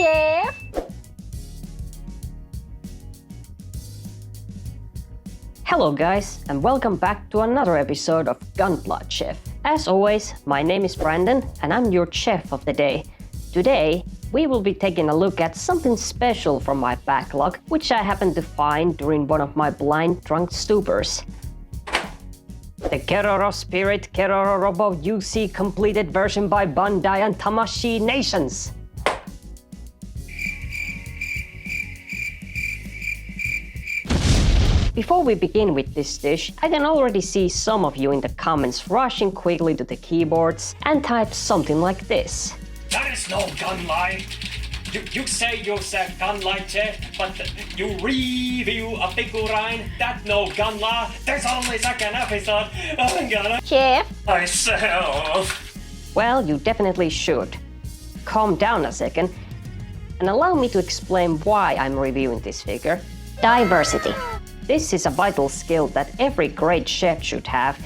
Chef! Hello guys, and welcome back to another episode of Gunpla Chef. As always, my name is Brandon and I'm your chef of the day. Today, we will be taking a look at something special from my backlog, which I happened to find during one of my blind drunk stupors. The Keroro Spirit Kerororobo UC completed version by Bandai and Tamashii Nations. Before we begin with this dish, I can already see some of you in the comments rushing quickly to the keyboards and type something like this. That is no gunlight. You say you're a gunlight chef, but you review a figurine. That no gunla. There's only second episode. I'm gonna Chef! myself. Well, you definitely should. Calm down a second and allow me to explain why I'm reviewing this figure. Diversity. This is a vital skill that every great chef should have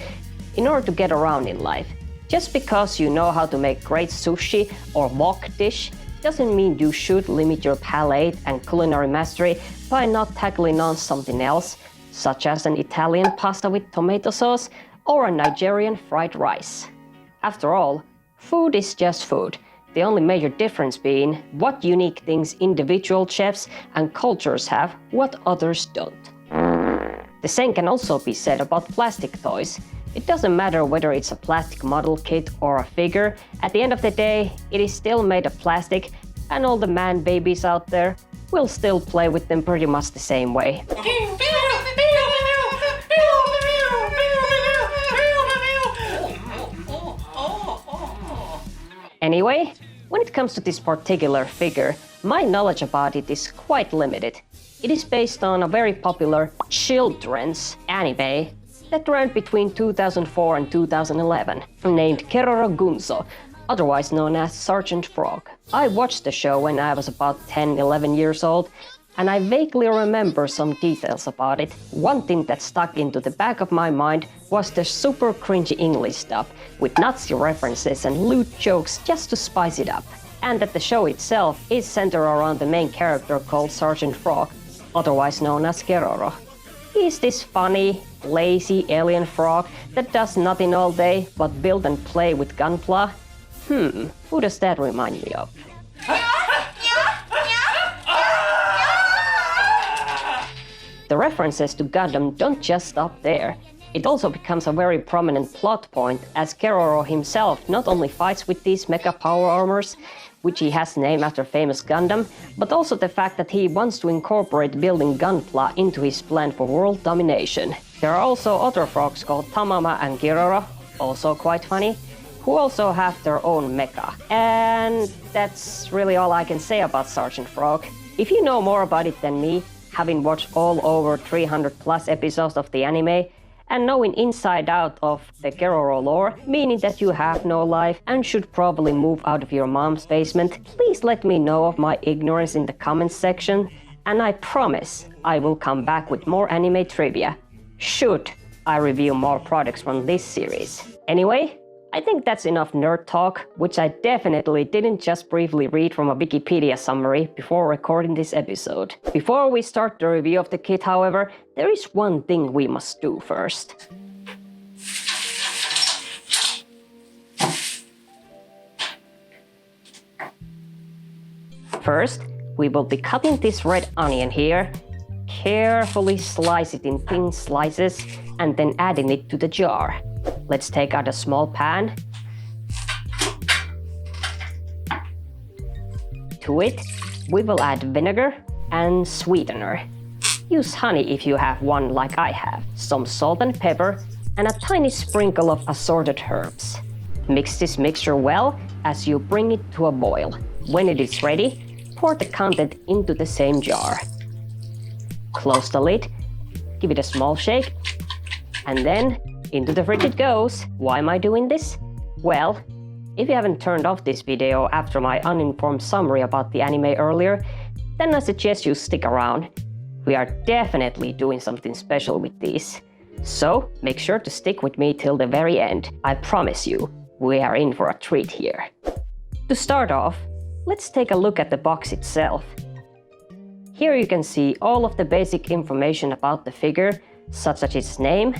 in order to get around in life. Just because you know how to make great sushi or wok dish doesn't mean you should limit your palate and culinary mastery by not tackling on something else, such as an Italian pasta with tomato sauce or a Nigerian fried rice. After all, food is just food. The only major difference being what unique things individual chefs and cultures have what others don't. The same can also be said about plastic toys. It doesn't matter whether it's a plastic model kit or a figure. At the end of the day, it is still made of plastic, and all the man babies out there will still play with them pretty much the same way. Anyway, when it comes to this particular figure, my knowledge about it is quite limited. It is based on a very popular children's anime that ran between 2004 and 2011, named Keroro Gunso, otherwise known as Sergeant Frog. I watched the show when I was about 10-11 years old, and I vaguely remember some details about it. One thing that stuck into the back of my mind was the super cringy English stuff, with Nazi references and lewd jokes just to spice it up. And that the show itself is centered around the main character called Sergeant Frog, otherwise known as Keroro. He's this funny, lazy alien frog that does nothing all day but build and play with Gunpla. Who does that remind me of? The references to Gundam don't just stop there. It also becomes a very prominent plot point as Keroro himself not only fights with these mecha power armors, which he has named after famous Gundam, but also the fact that he wants to incorporate building Gunpla into his plan for world domination. There are also other frogs called Tamama and Keroro, also quite funny, who also have their own mecha. And that's really all I can say about Sergeant Frog. If you know more about it than me, having watched all over 300 plus episodes of the anime, and knowing inside out of the Keroro lore, meaning that you have no life and should probably move out of your mom's basement, please let me know of my ignorance in the comments section, and I promise I will come back with more anime trivia, should I review more products from this series. Anyway, I think that's enough nerd talk, which I definitely didn't just briefly read from a Wikipedia summary before recording this episode. Before we start the review of the kit, however, there is one thing we must do first. First, we will be cutting this red onion here, carefully slice it in thin slices, and then adding it to the jar. Let's take out a small pan. To it, we will add vinegar and sweetener. Use honey if you have one like I have, some salt and pepper, and a tiny sprinkle of assorted herbs. Mix this mixture well as you bring it to a boil. When it is ready, pour the content into the same jar. Close the lid, give it a small shake, and then into the fridge it goes. Why am I doing this? Well, if you haven't turned off this video after my uninformed summary about the anime earlier, then I suggest you stick around. We are definitely doing something special with these. So make sure to stick with me till the very end. I promise you, we are in for a treat here. To start off, let's take a look at the box itself. Here you can see all of the basic information about the figure, such as its name,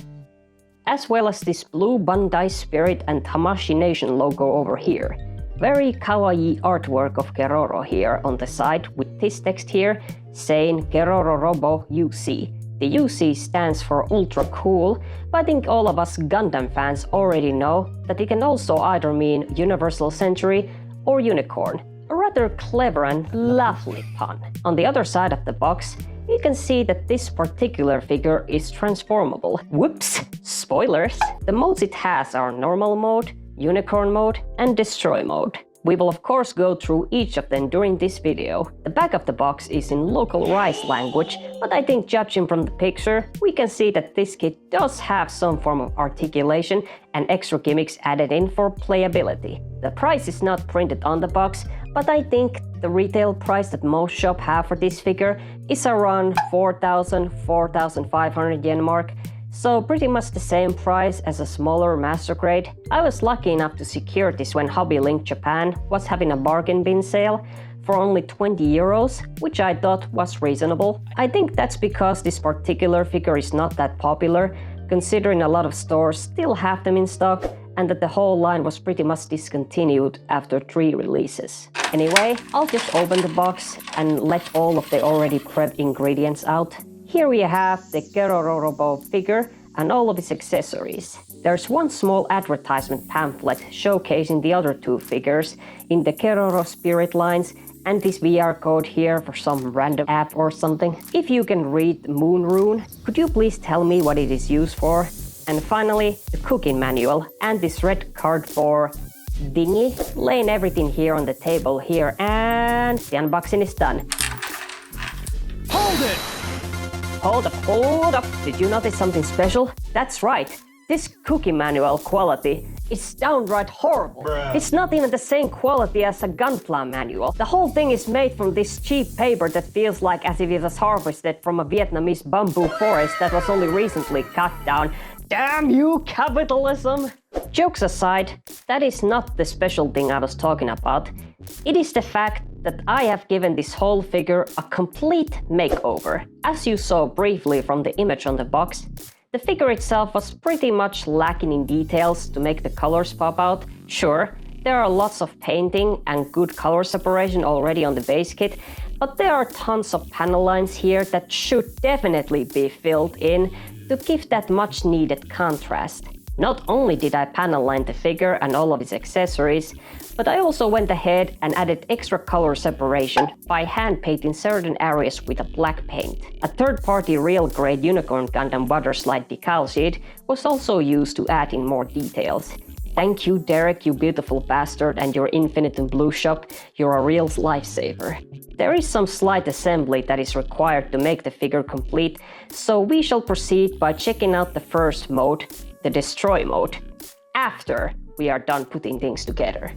as well as this blue Bandai Spirit and Tamashii Nation logo over here. Very kawaii artwork of Keroro here on the side with this text here saying Kerororobo UC. The UC stands for ultra cool, but I think all of us Gundam fans already know that it can also either mean Universal Century or Unicorn. A rather clever and lovely pun. On the other side of the box, you can see that this particular figure is transformable. Whoops! Spoilers! The modes it has are normal mode, unicorn mode, and destroy mode. We will of course go through each of them during this video. The back of the box is in local rice language, but I think judging from the picture, we can see that this kit does have some form of articulation and extra gimmicks added in for playability. The price is not printed on the box, but I think the retail price that most shops have for this figure is around 4,000–4,500 yen mark. So pretty much the same price as a smaller master grade. I was lucky enough to secure this when Hobby Link Japan was having a bargain bin sale for only 20 euros, which I thought was reasonable. I think that's because this particular figure is not that popular, considering a lot of stores still have them in stock and that the whole line was pretty much discontinued after 3 releases. Anyway, I'll just open the box and let all of the already prepped ingredients out. Here we have the Kerororobo figure and all of its accessories. There's one small advertisement pamphlet showcasing the other 2 figures in the Keroro Spirit lines and this VR code here for some random app or something. If you can read Moon Rune, could you please tell me what it is used for? And finally, the cooking manual and this red cardboard thingy, laying everything here on the table here, and the unboxing is done. Hold it! Hold up! Did you notice something special? That's right, this cookie manual quality is downright horrible. Bruh. It's not even the same quality as a Gunpla manual. The whole thing is made from this cheap paper that feels like as if it was harvested from a Vietnamese bamboo forest that was only recently cut down. Damn you, capitalism! Jokes aside, that is not the special thing I was talking about. It is the fact that I have given this whole figure a complete makeover. As you saw briefly from the image on the box, the figure itself was pretty much lacking in details to make the colors pop out. Sure, there are lots of painting and good color separation already on the base kit, but there are tons of panel lines here that should definitely be filled in to give that much needed contrast. Not only did I panel line the figure and all of its accessories, but I also went ahead and added extra color separation by hand painting certain areas with a black paint. A third-party real-grade Unicorn Gundam Waterslide decal sheet was also used to add in more details. Thank you, Derek, you beautiful bastard, and your Infinitum Blue shop. You're a real lifesaver. There is some slight assembly that is required to make the figure complete, so we shall proceed by checking out the first mode, the destroy mode, after we are done putting things together.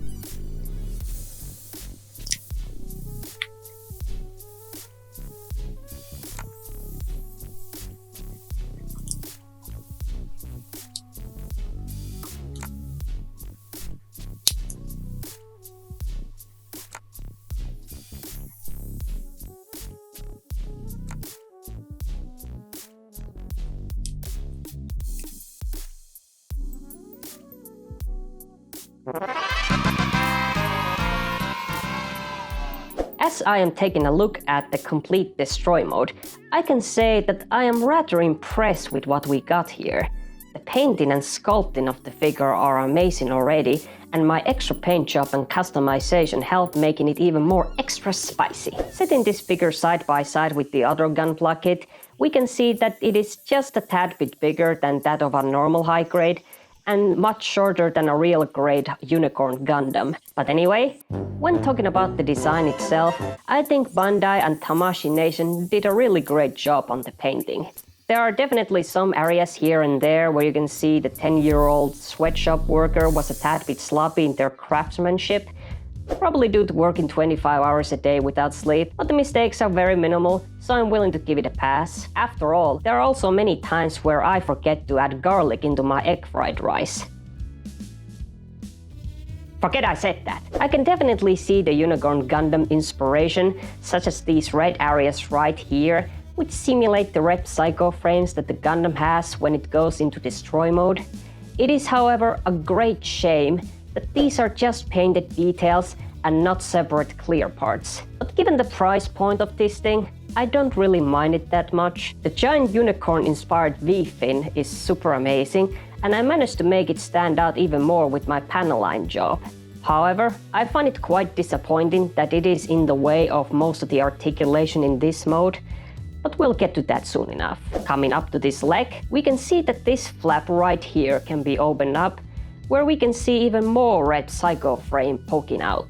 As I am taking a look at the complete destroy mode, I can say that I am rather impressed with what we got here. The painting and sculpting of the figure are amazing already, and my extra paint job and customization helped making it even more extra spicy. Setting this figure side by side with the other Gunpla kit, we can see that it is just a tad bit bigger than that of a normal high grade, and much shorter than a real grade Unicorn Gundam. But anyway, when talking about the design itself, I think Bandai and Tamashii Nation did a really great job on the painting. There are definitely some areas here and there where you can see the 10-year-old sweatshop worker was a tad bit sloppy in their craftsmanship, probably due to working 25 hours a day without sleep, but the mistakes are very minimal, so I'm willing to give it a pass. After all, there are also many times where I forget to add garlic into my egg fried rice. Forget I said that. I can definitely see the Unicorn Gundam inspiration, such as these red areas right here, which simulate the red psycho frames that the Gundam has when it goes into destroy mode. It is, however, a great shame that these are just painted details and not separate clear parts. But given the price point of this thing, I don't really mind it that much. The giant unicorn-inspired V-fin is super amazing, and I managed to make it stand out even more with my panel line job. However, I find it quite disappointing that it is in the way of most of the articulation in this mode, but we'll get to that soon enough. Coming up to this leg, we can see that this flap right here can be opened up, where we can see even more red psycho frame poking out.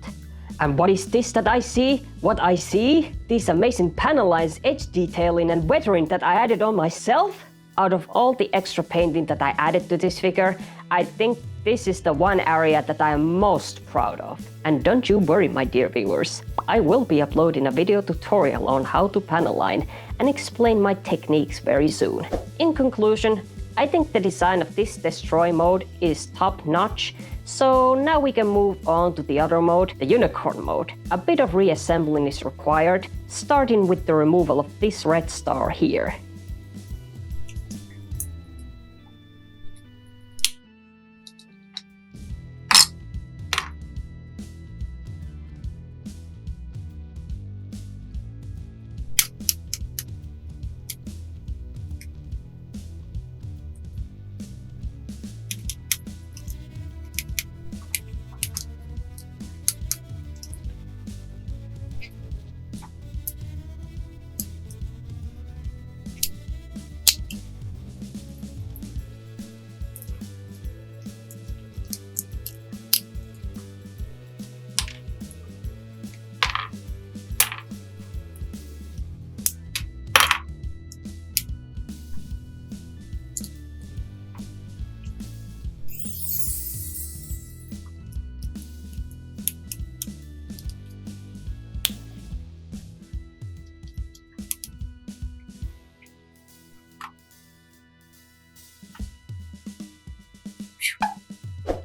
And what is this that I see? What I see? These amazing panel lines, edge detailing and weathering that I added on myself? Out of all the extra painting that I added to this figure, I think this is the one area that I am most proud of. And don't you worry, my dear viewers, I will be uploading a video tutorial on how to panel line and explain my techniques very soon. In conclusion, I think the design of this destroy mode is top notch, so now we can move on to the other mode, the unicorn mode. A bit of reassembling is required, starting with the removal of this red star here.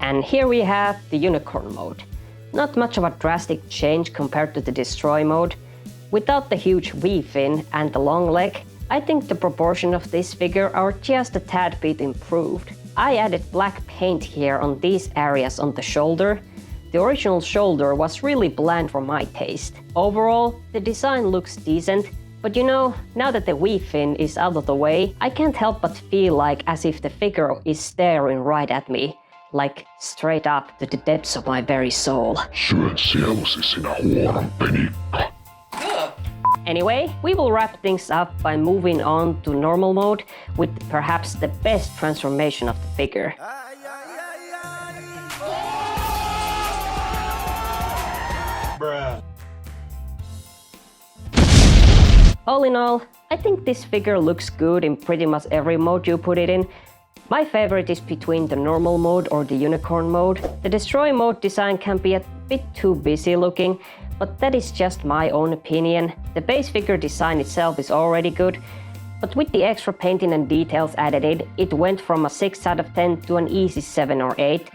And here we have the unicorn mode. Not much of a drastic change compared to the destroy mode. Without the huge V-fin and the long leg, I think the proportion of this figure are just a tad bit improved. I added black paint here on these areas on the shoulder. The original shoulder was really bland for my taste. Overall, the design looks decent, but you know, now that the V-fin is out of the way, I can't help but feel like as if the figure is staring right at me. Like straight up to the depths of my very soul. Anyway, we will wrap things up by moving on to normal mode with perhaps the best transformation of the figure. Bruh. All in all, I think this figure looks good in pretty much every mode you put it in. My favorite is between the normal mode or the unicorn mode. The destroy mode design can be a bit too busy looking, but that is just my own opinion. The base figure design itself is already good, but with the extra painting and details added in, it went from a 6 out of 10 to an easy 7 or 8.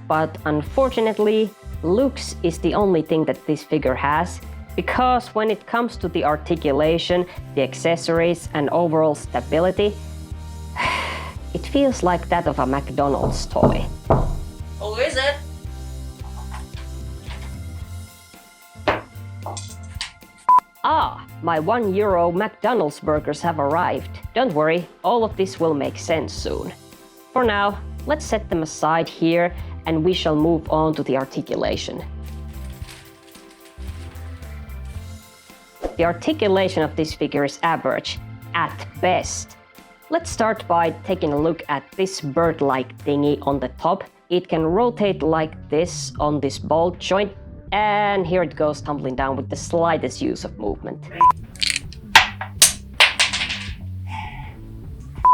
But unfortunately, looks is the only thing that this figure has, because when it comes to the articulation, the accessories and overall stability, it feels like that of a McDonald's toy. Oh, is it? Ah, my €1 McDonald's burgers have arrived. Don't worry, all of this will make sense soon. For now, let's set them aside here and we shall move on to the articulation. The articulation of this figure is average, at best. Let's start by taking a look at this bird-like thingy on the top. It can rotate like this on this bolt joint, and here it goes tumbling down with the slightest use of movement.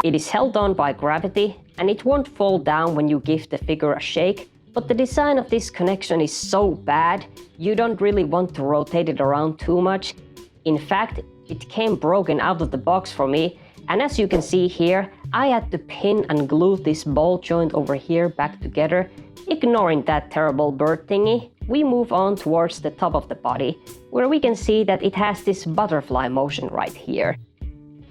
It is held on by gravity, and it won't fall down when you give the figure a shake, but the design of this connection is so bad, you don't really want to rotate it around too much. In fact, it came broken out of the box for me, And as you can see here, I had to pin and glue this ball joint over here back together. Ignoring that terrible bird thingy, we move on towards the top of the body, where we can see that it has this butterfly motion right here.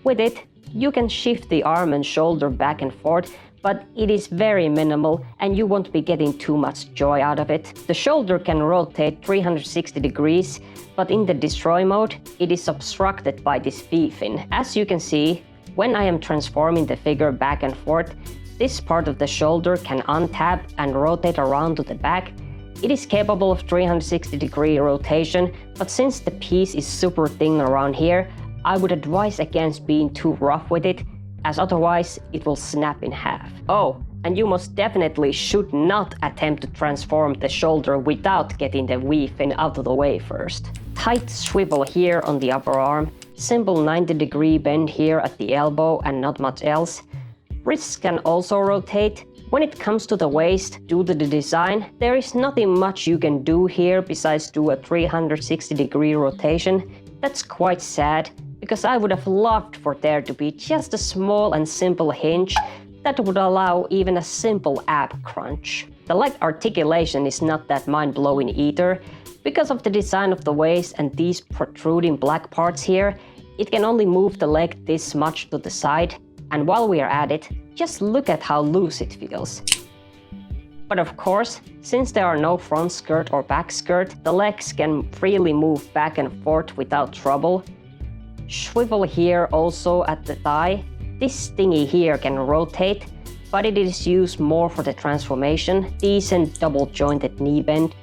With it, you can shift the arm and shoulder back and forth, but it is very minimal and you won't be getting too much joy out of it. The shoulder can rotate 360 degrees, but in the destroy mode, it is obstructed by this V-fin. As you can see, when I am transforming the figure back and forth, this part of the shoulder can untap and rotate around to the back. It is capable of 360-degree rotation, but since the piece is super thin around here, I would advise against being too rough with it, as otherwise it will snap in half. Oh, and you most definitely should not attempt to transform the shoulder without getting the V-fin out of the way first. Tight swivel here on the upper arm, simple 90-degree bend here at the elbow and not much else. Wrists can also rotate. When it comes to the waist, due to the design, there is nothing much you can do here besides do a 360-degree rotation. That's quite sad, because I would have loved for there to be just a small and simple hinge that would allow even a simple ab crunch. The leg articulation is not that mind-blowing either. Because of the design of the waist and these protruding black parts here, it can only move the leg this much to the side. And while we are at it, just look at how loose it feels. But of course, since there are no front skirt or back skirt, the legs can freely move back and forth without trouble. Swivel here also at the thigh. This thingy here can rotate, but it is used more for the transformation. Decent double jointed knee bend.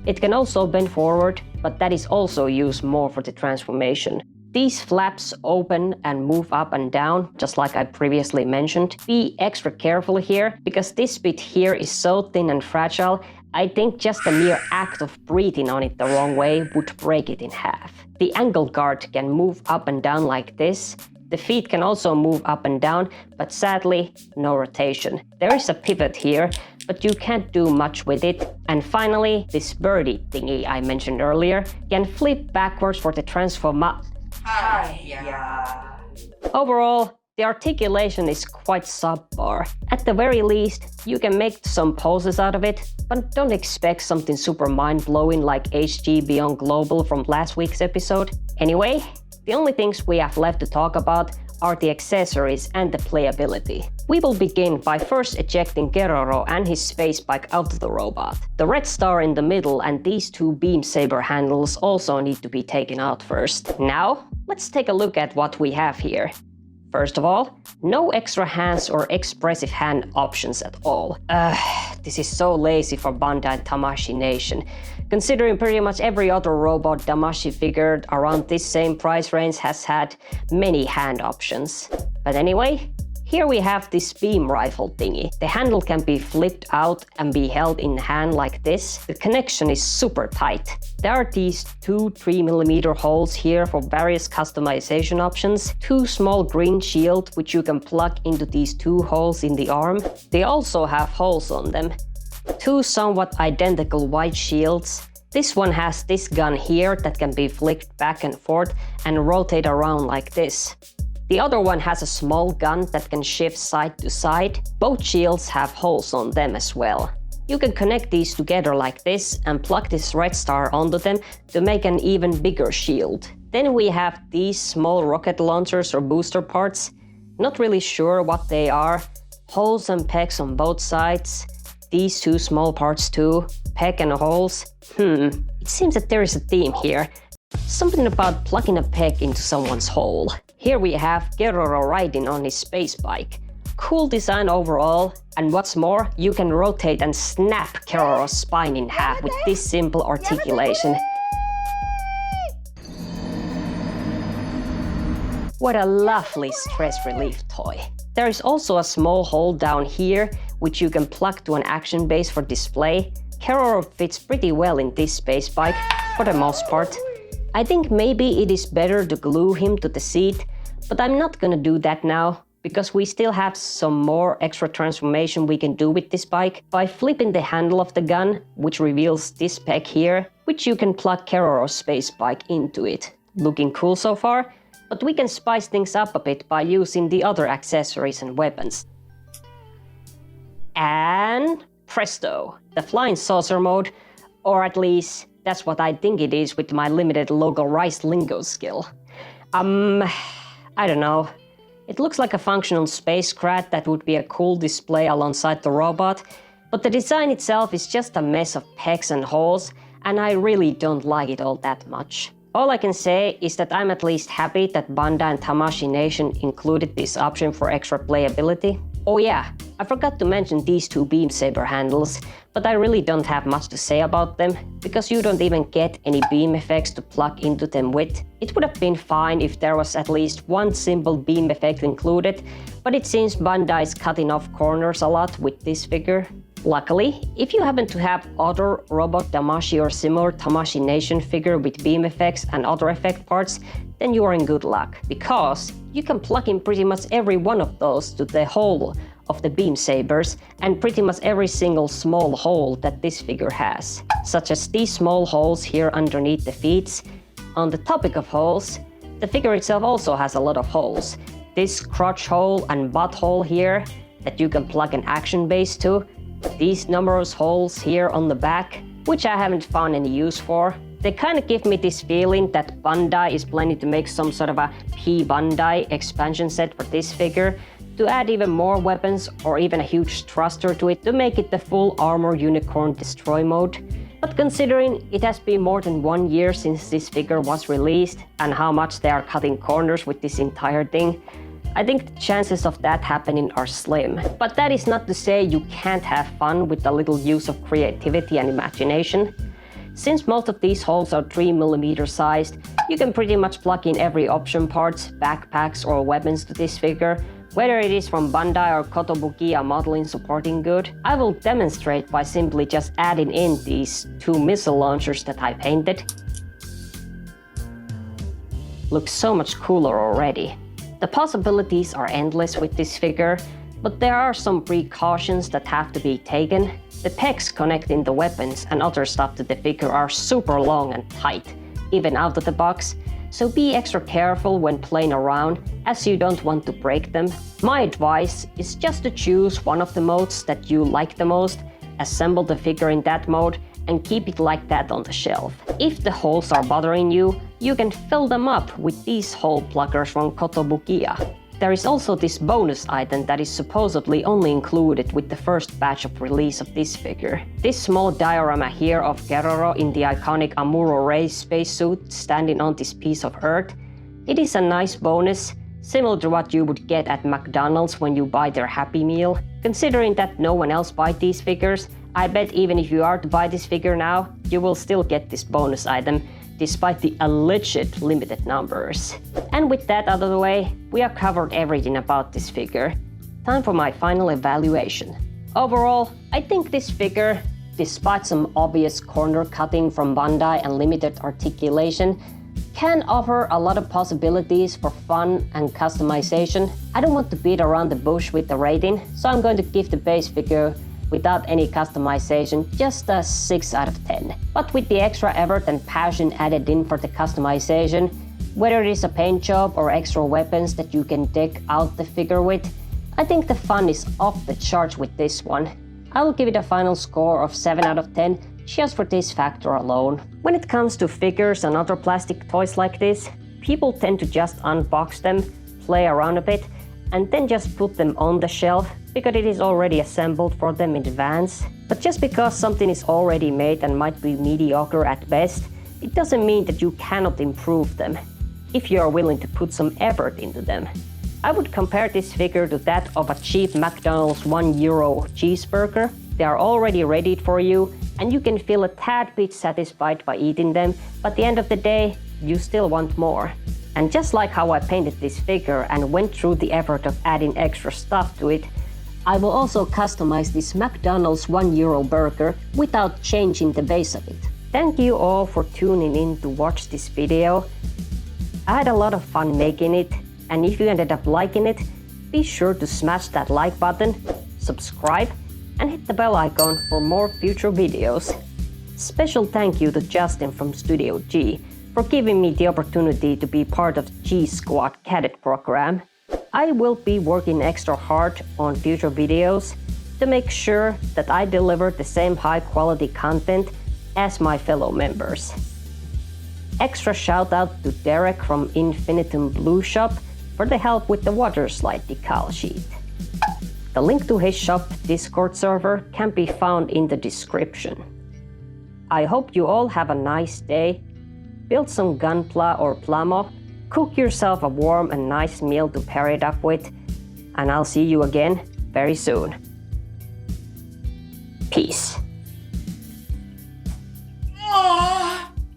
It can also bend forward, but that is also used more for the transformation. These flaps open and move up and down, just like I previously mentioned. Be extra careful here, because this bit here is so thin and fragile, I think just the mere act of breathing on it the wrong way would break it in half. The ankle guard can move up and down like this. The feet can also move up and down, but sadly, no rotation. There is a pivot here, but you can't do much with it. And finally, this birdie thingy I mentioned earlier can flip backwards for the Overall, the articulation is quite subpar. At the very least, you can make some poses out of it, but don't expect something super mind-blowing like HG Beyond Global from last week's episode. Anyway, the only things we have left to talk about are the accessories and the playability. We will begin by first ejecting Keroro and his space bike out of the robot. The red star in the middle and these two beam saber handles also need to be taken out first. Now, let's take a look at what we have here. First of all, no extra hands or expressive hand options at all. This is so lazy for Bandai and Tamashii Nation. Considering pretty much every other robot Tamashii figure around this same price range has had many hand options. But anyway, here we have this beam rifle thingy. The handle can be flipped out and be held in hand like this. The connection is super tight. There are these two 3mm holes here for various customization options. Two small green shields which you can plug into these two holes in the arm. They also have holes on them. Two somewhat identical white shields. This one has this gun here that can be flicked back and forth and rotate around like this. The other one has a small gun that can shift side to side. Both shields have holes on them as well. You can connect these together like this and plug this red star onto them to make an even bigger shield. Then we have these small rocket launchers or booster parts. Not really sure what they are. Holes and pegs on both sides. These two small parts too. Peg and holes. It seems that there is a theme here. Something about plugging a peg into someone's hole. Here we have Keroro riding on his space bike. Cool design overall, and what's more, you can rotate and snap Keroro's spine in half with this simple articulation. What a lovely stress relief toy. There is also a small hole down here, which you can plug to an action base for display. Keroro fits pretty well in this space bike, for the most part. I think maybe it is better to glue him to the seat, but I'm not gonna do that now, because we still have some more extra transformation we can do with this bike by flipping the handle of the gun, which reveals this peg here, which you can plug Keroro's space bike into it. Looking cool so far? but we can spice things up a bit by using the other accessories and weapons. And presto, the flying saucer mode, or at least that's what I think it is with my limited localized lingo skill. I don't know. It looks like a functional spacecraft that would be a cool display alongside the robot, but the design itself is just a mess of pegs and holes, and I really don't like it all that much. All I can say is that I'm at least happy that Bandai and Tamashii Nation included this option for extra playability. Oh yeah, I forgot to mention these two beam saber handles, but I really don't have much to say about them, because you don't even get any beam effects to plug into them with. It would have been fine if there was at least one simple beam effect included, but it seems Bandai is cutting off corners a lot with this figure. Luckily, if you happen to have other Robot Tamashii or similar Tamashii Nation figure with beam effects and other effect parts, then you are in good luck, because you can plug in pretty much every one of those to the hole of the beam sabers and pretty much every single small hole that this figure has, such as these small holes here underneath the feet. On the topic of holes, the figure itself also has a lot of holes. This crotch hole and butt hole here that you can plug an action base to, these numerous holes here on the back, which I haven't found any use for. They kind of give me this feeling that Bandai is planning to make some sort of a Bandai expansion set for this figure, to add even more weapons or even a huge thruster to it to make it the full armor unicorn destroy mode. But considering it has been more than 1 year since this figure was released and how much they are cutting corners with this entire thing, I think the chances of that happening are slim. But that is not to say you can't have fun with a little use of creativity and imagination. Since most of these holes are 3mm sized, you can pretty much plug in every option parts, backpacks or weapons to this figure, whether it is from Bandai or Kotobukiya modeling supporting good. I will demonstrate by simply just adding in these 2 missile launchers that I painted. Looks so much cooler already. The possibilities are endless with this figure, but there are some precautions that have to be taken. The pegs connecting the weapons and other stuff to the figure are super long and tight, even out of the box, so be extra careful when playing around, as you don't want to break them. My advice is just to choose one of the modes that you like the most, assemble the figure in that mode, and keep it like that on the shelf. If the holes are bothering you, you can fill them up with these hole pluggers from Kotobukiya. There is also this bonus item that is supposedly only included with the first batch of release of this figure. This small diorama here of Keroro in the iconic Amuro Ray spacesuit standing on this piece of earth. It is a nice bonus, similar to what you would get at McDonald's when you buy their Happy Meal. Considering that no one else buys these figures, I bet even if you are to buy this figure now, you will still get this bonus item, despite the alleged limited numbers. And with that out of the way, we have covered everything about this figure. Time for my final evaluation. Overall, I think this figure, despite some obvious corner cutting from Bandai and limited articulation, can offer a lot of possibilities for fun and customization. I don't want to beat around the bush with the rating, so I'm going to give the base figure without any customization just a 6 out of 10. But with the extra effort and passion added in for the customization, whether it is a paint job or extra weapons that you can deck out the figure with, I think the fun is off the charts with this one. I will give it a final score of 7 out of 10 just for this factor alone. When it comes to figures and other plastic toys like this, people tend to just unbox them, play around a bit, and then just put them on the shelf because it is already assembled for them in advance. But just because something is already made and might be mediocre at best, it doesn't mean that you cannot improve them, if you are willing to put some effort into them. I would compare this figure to that of a cheap McDonald's €1 cheeseburger. They are already ready for you, and you can feel a tad bit satisfied by eating them, but at the end of the day, you still want more. And just like how I painted this figure and went through the effort of adding extra stuff to it, I will also customize this McDonald's €1 burger without changing the base of it. Thank you all for tuning in to watch this video. I had a lot of fun making it, and if you ended up liking it, be sure to smash that like button, subscribe, and hit the bell icon for more future videos. Special thank you to Justin from Studio G for giving me the opportunity to be part of the G Squad cadet program. I will be working extra hard on future videos to make sure that I deliver the same high quality content as my fellow members. Extra shout out to Derek from Infinitum Blue Shop for the help with the water slide decal sheet. The link to his shop Discord server can be found in the description. I hope you all have a nice day. Build some Gunpla or Plamo, cook yourself a warm and nice meal to pair it up with, and I'll see you again very soon.